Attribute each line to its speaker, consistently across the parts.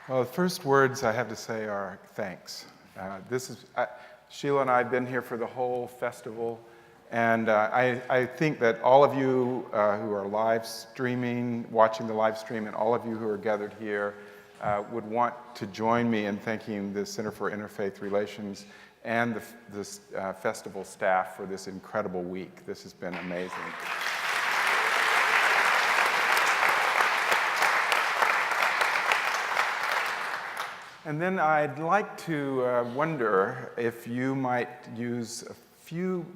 Speaker 1: Well, the first words I have to say are thanks. Sheila and I have been here for the whole festival, and I think that all of you who are live streaming, watching the live stream, and all of you who are gathered here would want to join me in thanking the Center for Interfaith Relations and the festival staff for this incredible week. This has been amazing. And then I'd like to wonder if you might use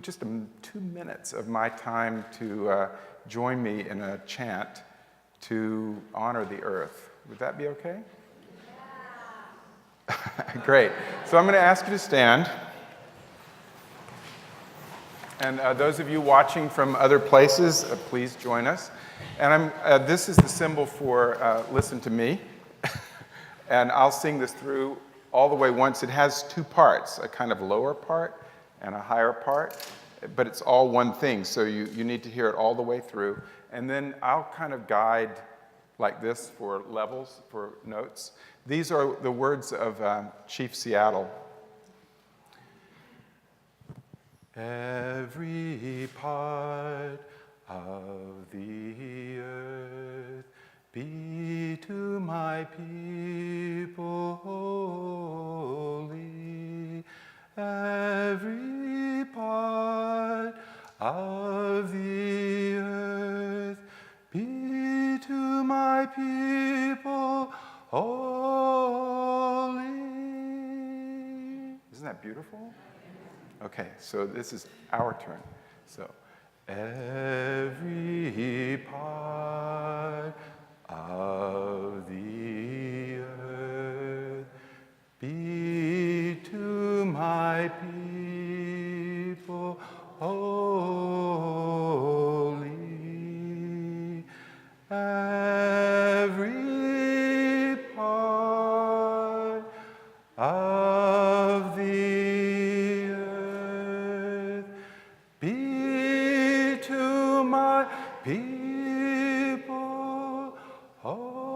Speaker 1: just 2 minutes of my time to join me in a chant to honor the earth. Would that be okay? Yeah. Great. So I'm going to ask you to stand. And those of you watching from other places, please join us. And this is the symbol for listen to me. And I'll sing this through all the way once. It has 2 parts, a kind of lower part and a higher part, but it's all one thing, so you need to hear it all the way through. And then I'll kind of guide like this for levels, for notes. These are the words of Chief Seattle. Every part of the earth be to my people holy. Every part of the earth be to my people holy. Isn't that beautiful? Okay, so this is our turn. So, every part of the earth be to my people holy. Every part of the earth be to my people holy.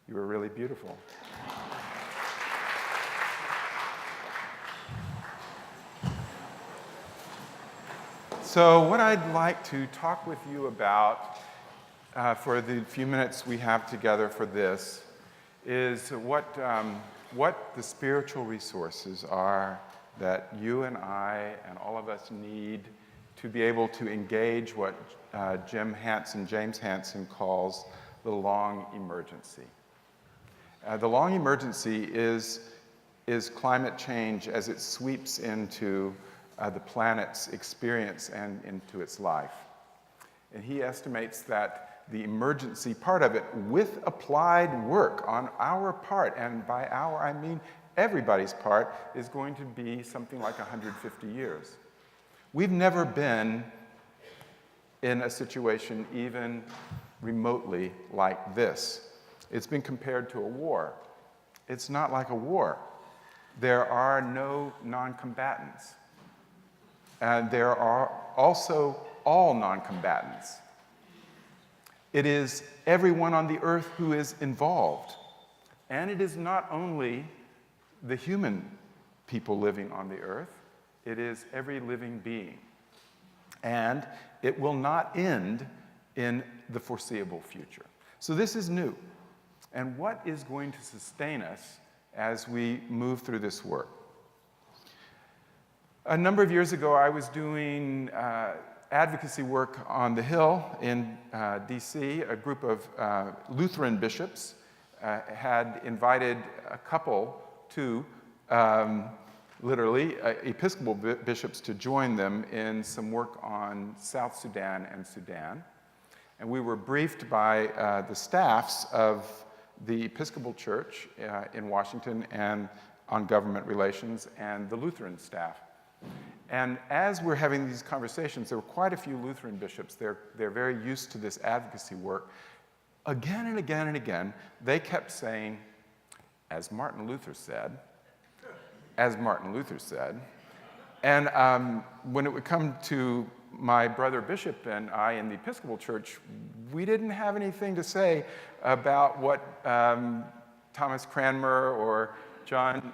Speaker 1: You were really beautiful. So what I'd like to talk with you about for the few minutes we have together for this is what the spiritual resources are that you and I and all of us need to be able to engage what James Hansen calls the long emergency. The long emergency is climate change as it sweeps into the planet's experience and into its life. And he estimates that the emergency part of it, with applied work on our part, and by our I mean everybody's part, is going to be something like 150 years. We've never been in a situation even remotely like this. It's been compared to a war. It's not like a war. There are no non-combatants. And there are also all non-combatants. It is everyone on the earth who is involved. And it is not only the human people living on the earth, it is every living being. And it will not end in the foreseeable future. So this is new. And what is going to sustain us as we move through this work? A number of years ago, I was doing advocacy work on the Hill in D.C. A group of Lutheran bishops had invited a couple to, literally, Episcopal bishops to join them in some work on South Sudan and Sudan. And we were briefed by the staffs of the Episcopal Church in Washington and on government relations and the Lutheran staff. And as we're having these conversations, there were quite a few Lutheran bishops. They're very used to this advocacy work. Again and again and again, they kept saying, as Martin Luther said, as Martin Luther said. And when it would come to my brother Bishop and I in the Episcopal Church, we didn't have anything to say about what Thomas Cranmer or John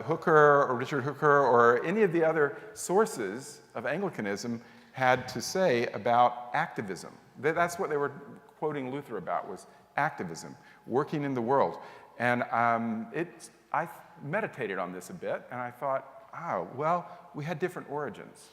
Speaker 1: Hooker or Richard Hooker or any of the other sources of Anglicanism had to say about activism. That's what they were quoting Luther about, was activism, working in the world. And I meditated on this a bit, and I thought, well, we had different origins.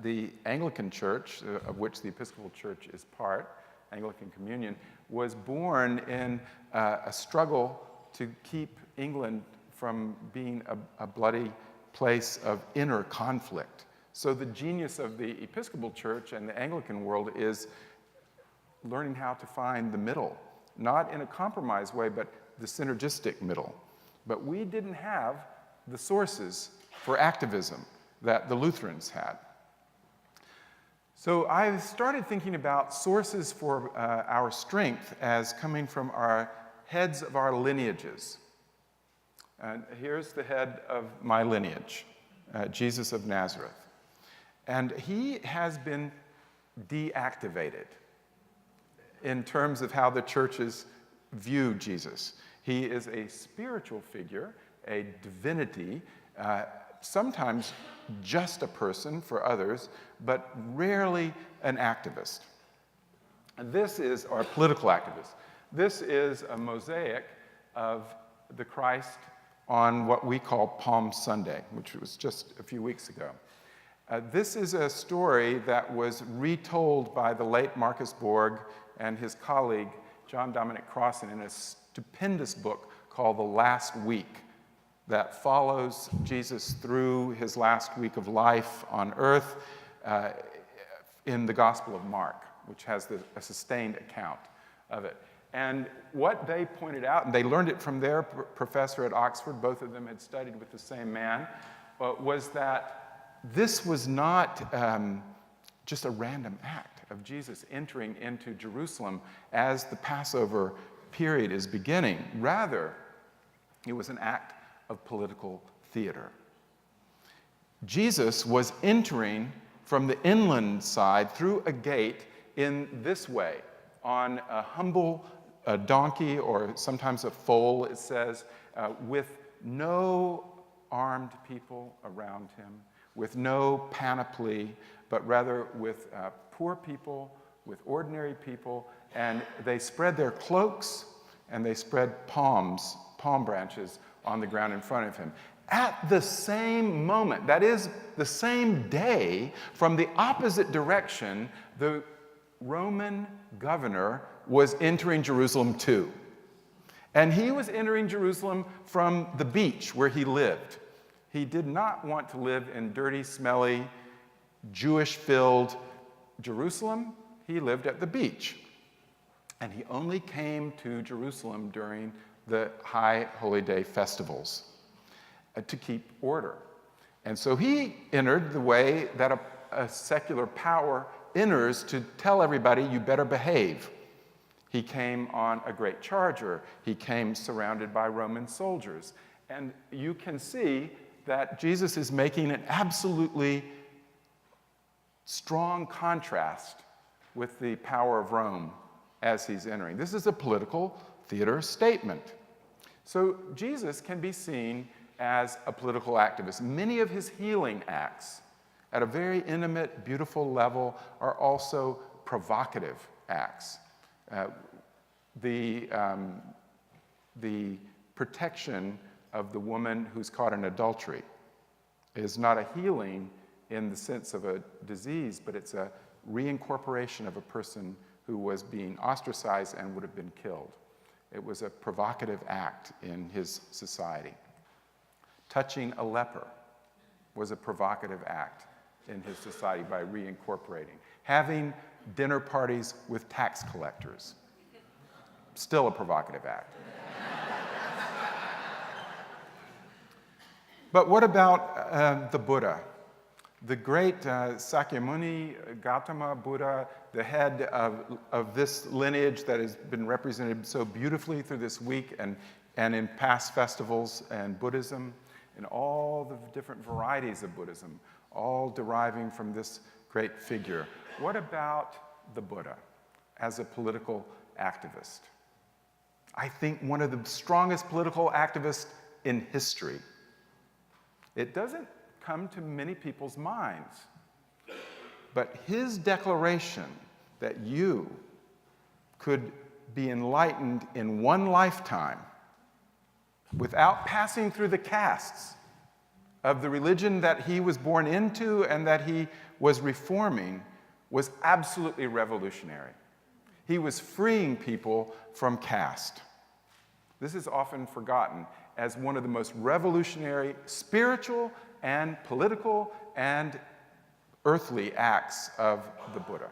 Speaker 1: The Anglican Church, of which the Episcopal Church is part, Anglican Communion, was born in a struggle to keep England from being a bloody place of inner conflict. So the genius of the Episcopal Church and the Anglican world is learning how to find the middle, not in a compromised way, but the synergistic middle. But we didn't have the sources for activism that the Lutherans had. So I started thinking about sources for our strength as coming from our heads of our lineages. And here's the head of my lineage, Jesus of Nazareth. And he has been deactivated in terms of how the churches view Jesus. He is a spiritual figure, a divinity, sometimes just a person for others, but rarely an activist. And this is our political activist. This is a mosaic of the Christ on what we call Palm Sunday, which was just a few weeks ago. This is a story that was retold by the late Marcus Borg and his colleague, John Dominic Crossan, in a stupendous book called The Last Week that follows Jesus through his last week of life on earth in the Gospel of Mark, which has a sustained account of it. And what they pointed out, and they learned it from their professor at Oxford, both of them had studied with the same man, was that this was not just a random act of Jesus entering into Jerusalem as the Passover period is beginning. Rather, it was an act of political theater. Jesus was entering from the inland side through a gate in this way, on a humble donkey, or sometimes a foal, it says, with no armed people around him, with no panoply, but rather with poor people, with ordinary people, and they spread their cloaks and they spread palm branches on the ground in front of him. At the same moment, that is, the same day, from the opposite direction, the Roman governor was entering Jerusalem too. And he was entering Jerusalem from the beach where he lived. He did not want to live in dirty, smelly, Jewish-filled Jerusalem. He lived at the beach. And he only came to Jerusalem during the high holy day festivals to keep order. And so he entered the way that a secular power enters to tell everybody, you better behave. He came on a great charger. He came surrounded by Roman soldiers. And you can see that Jesus is making an absolutely strong contrast with the power of Rome as he's entering. This is a political theater statement. So Jesus can be seen as a political activist. Many of his healing acts, at a very intimate, beautiful level, are also provocative acts. The protection of the woman who's caught in adultery is not a healing in the sense of a disease, but it's a reincorporation of a person who was being ostracized and would have been killed. It was a provocative act in his society. Touching a leper was a provocative act in his society by reincorporating. Having dinner parties with tax collectors, still a provocative act. But what about the Buddha? The great Sakyamuni, Gautama Buddha, the head of this lineage that has been represented so beautifully through this week and in past festivals and Buddhism, and all the different varieties of Buddhism, all deriving from this great figure. What about the Buddha as a political activist? I think one of the strongest political activists in history. It doesn't come to many people's minds, but his declaration that you could be enlightened in one lifetime without passing through the castes of the religion that he was born into and that he was reforming was absolutely revolutionary. He was freeing people from caste. This is often forgotten as one of the most revolutionary spiritual and political and earthly acts of the Buddha.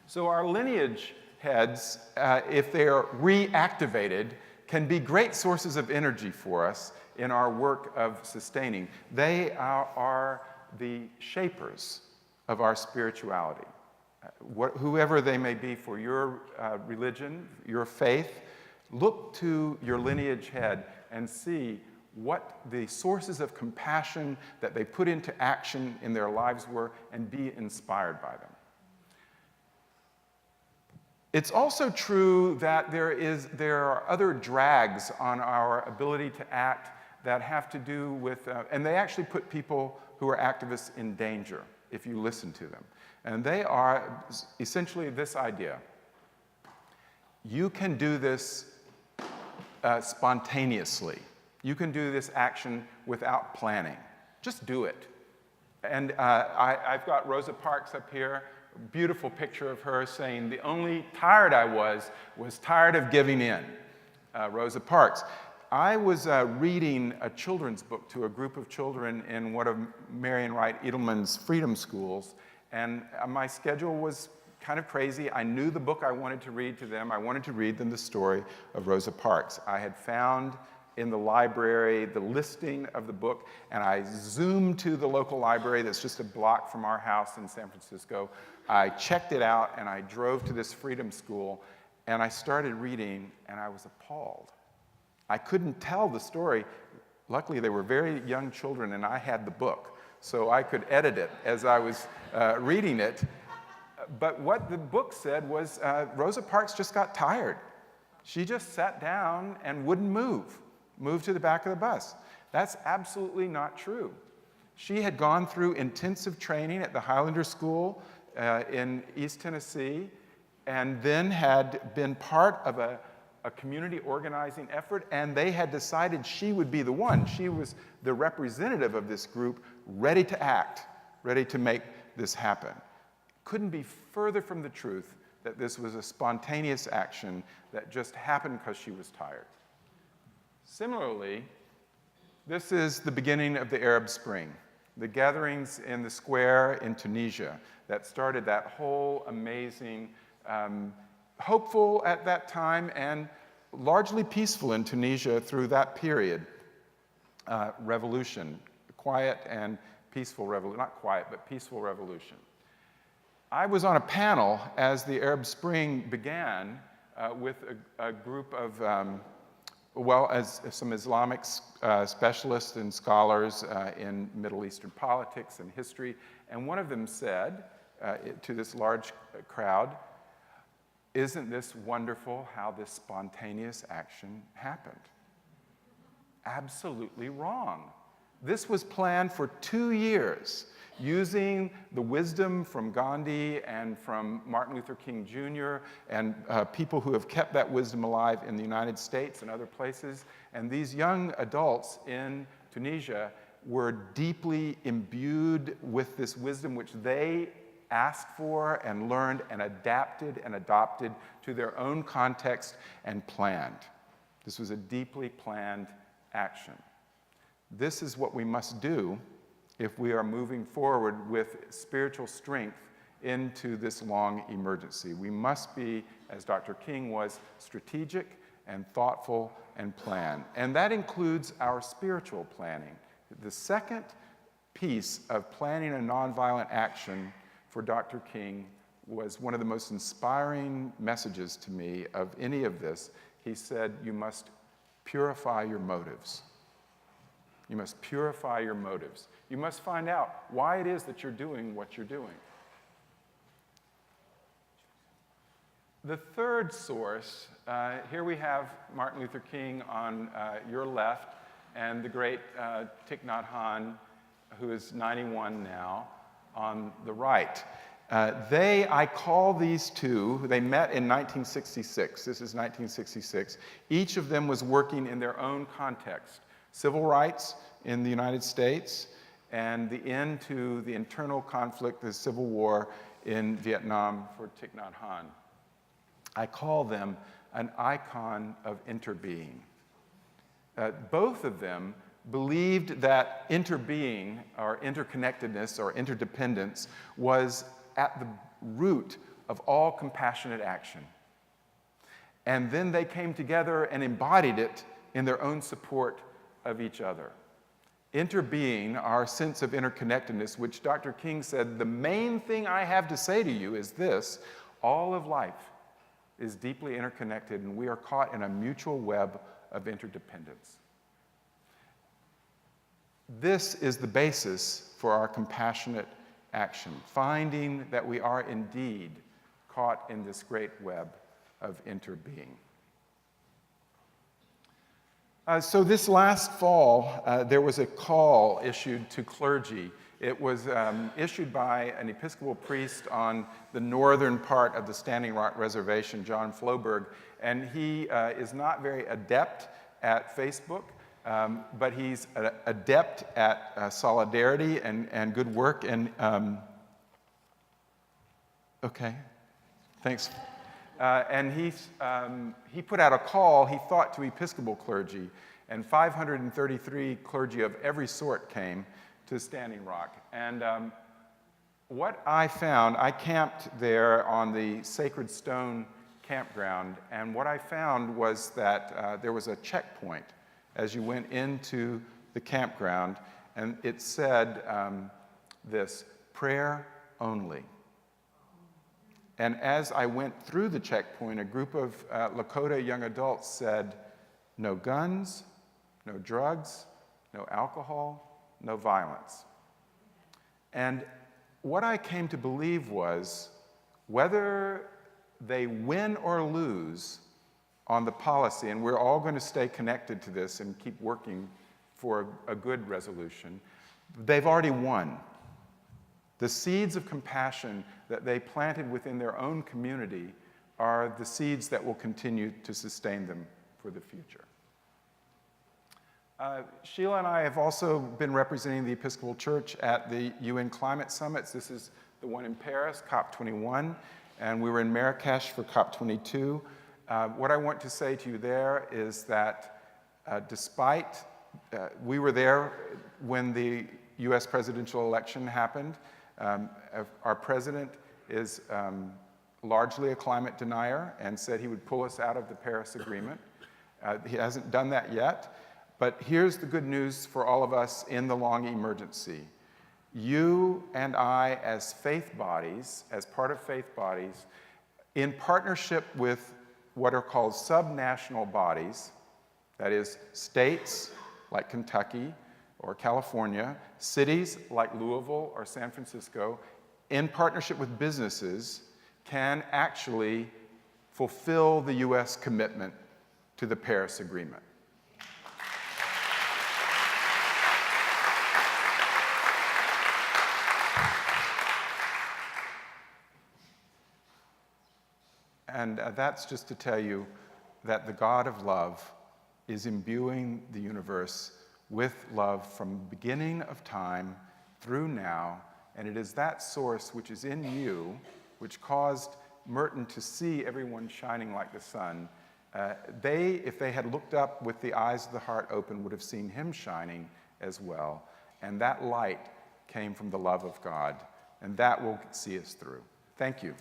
Speaker 1: So our lineage heads, if they are reactivated, can be great sources of energy for us in our work of sustaining. They are the shapers of our spirituality. Whoever they may be for your religion, your faith, look to your lineage head and see what the sources of compassion that they put into action in their lives were and be inspired by them. It's also true that there are other drags on our ability to act that have to do with, and they actually put people who are activists in danger if you listen to them. And they are essentially this idea. You can do this spontaneously. You can do this action without planning. Just do it. And I've got Rosa Parks up here, beautiful picture of her saying, the only tired I was tired of giving in. Rosa Parks. I was reading a children's book to a group of children in one of Marian Wright Edelman's freedom schools, and my schedule was kind of crazy. I knew the book I wanted to read to them. I wanted to read them the story of Rosa Parks. I had found in the library the listing of the book, and I zoomed to the local library that's just a block from our house in San Francisco. I checked it out, and I drove to this freedom school, and I started reading, and I was appalled. I couldn't tell the story. Luckily, they were very young children, and I had the book, so I could edit it as I was reading it. But what the book said was Rosa Parks just got tired. She just sat down and wouldn't move to the back of the bus. That's absolutely not true. She had gone through intensive training at the Highlander School in East Tennessee, and then had been part of a community organizing effort, and they had decided she would be the one. She was the representative of this group, ready to act, ready to make this happen. Couldn't be further from the truth that this was a spontaneous action that just happened because she was tired. Similarly, this is the beginning of the Arab Spring, the gatherings in the square in Tunisia that started that whole amazing, hopeful at that time and largely peaceful in Tunisia through that period, revolution, quiet and peaceful revolution, not quiet, but peaceful revolution. I was on a panel as the Arab Spring began with a group of, as some Islamic specialists and scholars in Middle Eastern politics and history, and one of them said to this large crowd, "Isn't this wonderful how this spontaneous action happened?" Absolutely wrong. This was planned for 2 years, using the wisdom from Gandhi and from Martin Luther King Jr. and people who have kept that wisdom alive in the United States and other places. And these young adults in Tunisia were deeply imbued with this wisdom which they asked for and learned and adapted and adopted to their own context and planned. This was a deeply planned action. This is what we must do if we are moving forward with spiritual strength into this long emergency. We must be, as Dr. King was, strategic and thoughtful and plan. And that includes our spiritual planning. The second piece of planning a nonviolent action for Dr. King was one of the most inspiring messages to me of any of this. He said, you must purify your motives. You must purify your motives. You must find out why it is that you're doing what you're doing. The third source, here we have Martin Luther King on your left, and the great Thich Nhat Hanh, who is 91 now, on the right. I call these two, they met in 1966. This is 1966. Each of them was working in their own context. Civil rights in the United States, and the end to the internal conflict, the Civil War in Vietnam for Thich Nhat Hanh. I call them an icon of interbeing. Both of them believed that interbeing, or interconnectedness, or interdependence was at the root of all compassionate action. And then they came together and embodied it in their own support of each other. Interbeing, our sense of interconnectedness, which Dr. King said, the main thing I have to say to you is this: all of life is deeply interconnected, and we are caught in a mutual web of interdependence. This is the basis for our compassionate action, finding that we are indeed caught in this great web of interbeing. So this last fall, there was a call issued to clergy. It was issued by an Episcopal priest on the northern part of the Standing Rock Reservation, John Floberg, and he is not very adept at Facebook, but he's adept at solidarity and good work. And okay, thanks. And he put out a call, he thought, to Episcopal clergy, and 533 clergy of every sort came to Standing Rock. And what I found, I camped there on the Sacred Stone campground, and what I found was that there was a checkpoint as you went into the campground, and it said this: prayer only. And as I went through the checkpoint, a group of Lakota young adults said, no guns, no drugs, no alcohol, no violence. And what I came to believe was, whether they win or lose on the policy, and we're all going to stay connected to this and keep working for a good resolution, they've already won. The seeds of compassion that they planted within their own community are the seeds that will continue to sustain them for the future. Sheila and I have also been representing the Episcopal Church at the UN Climate Summits. This is the one in Paris, COP21, and we were in Marrakesh for COP22. What I want to say to you there is that despite, we were there when the US presidential election happened. Our president is largely a climate denier and said he would pull us out of the Paris Agreement. He hasn't done that yet, but here's the good news for all of us in the long emergency. You and I, as faith bodies, as part of faith bodies, in partnership with what are called subnational bodies, that is, states like Kentucky or California, cities like Louisville or San Francisco, in partnership with businesses, can actually fulfill the US commitment to the Paris Agreement. And that's just to tell you that the God of love is imbuing the universe with love from the beginning of time through now, and it is that source which is in you, which caused Merton to see everyone shining like the sun. If they had looked up with the eyes of the heart open, would have seen him shining as well. And that light came from the love of God, and that will see us through. Thank you.